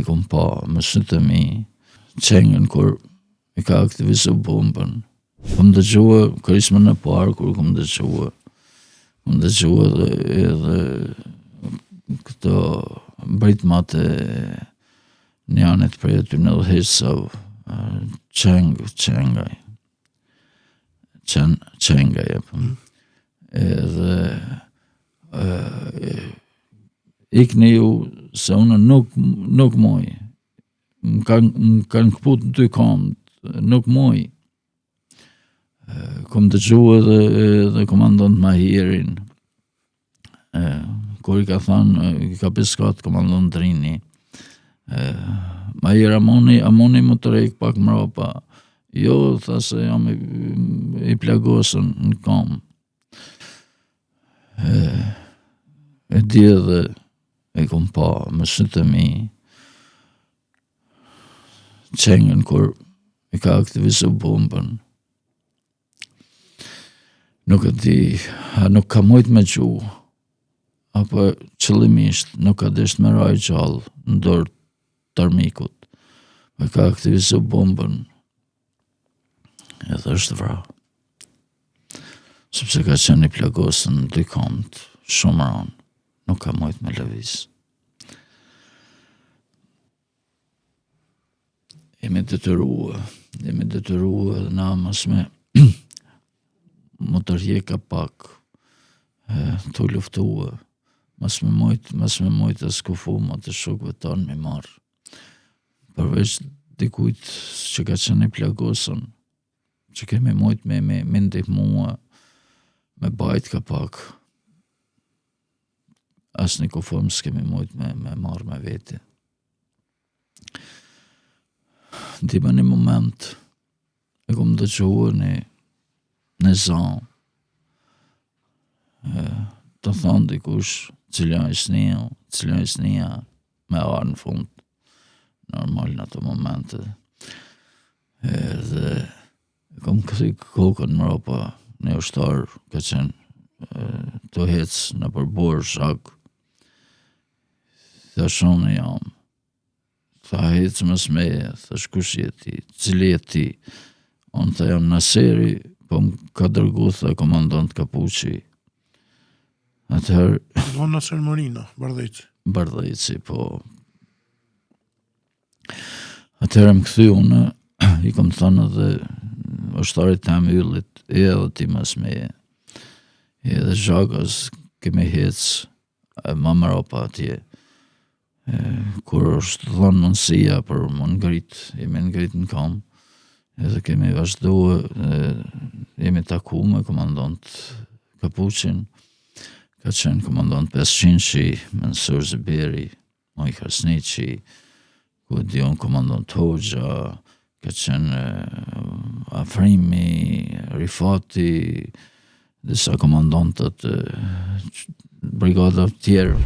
kom pa me sytë e mi qengen kur i ka aktivizu bombën. Kom dëgjua krismën e parë kur kom dëgjua edhe këto britmat e njanit prej aty në Dhesau, qengaj, edhe ikni ju se unë nuk moj, më kanë këput në dy kamët, nuk moj. Kom dëgjua edhe komandant Mahirin, kur i ka thënë, i ka piskat komandant Drini, Mahir amoni më të rejk pak mrapa. Jo, tha se jam i plagosën në kam. E di edhe e kom pa me sytë e mi qengen kur i ka aktivizu bombën. Nuk e di, nuk ka mujt me gju, apo qëllimisht nuk ka desht me raj gjallë në dorë të armikut. Me ka aktivizu bombën edhe është vra. Sepse ka qenë i plagosën në dy kamët, shumë ranë, nuk ka mujt me lëviz. Jemi detyrua edhe na mas me më të rjeka pak, të luftua, mas me mujt e skufu ma të shukve tanë me marë. Përveç dikujt që ka qenë i plagosën, që kemi mujt me ndihmua, me bajt ka pak. As një kufëm s'kemi mujt me marë me vete. Dima një moment, e kom dëgjua në zanë, të thonë dikush, cila është një me arë në fund, normal në ato momente. Edhe kom këthi kokën mrapa në ushtar, ka qenë të hec në përbor shak. Tha shonë jam, tha hec më smeje, tha shkush jeti, cili jeti. Unë tha jam Naseri, po më ka dërgu, tha komandant Kapuqi. Atëherë... Von Naser Marina, Bardhejci, po... Atëherë më këthy unë, i kom thënë edhe ushtarit të yllit, edhe ti mas meje, edhe zhagës kemi hec, ma mrapa atje, kur është dhënë mundësia për më ngrit, jemi ngrit në kam, edhe kemi vazhdu, jemi taku me komandant Kapuqin, ka qenë komandant Pesqinshi, Mensur Ziberi, Moj Krasniqi, ku dion komandant Hoxha, ka qenë Afrimi, Rifati, disa komandantët brigadat tjerë.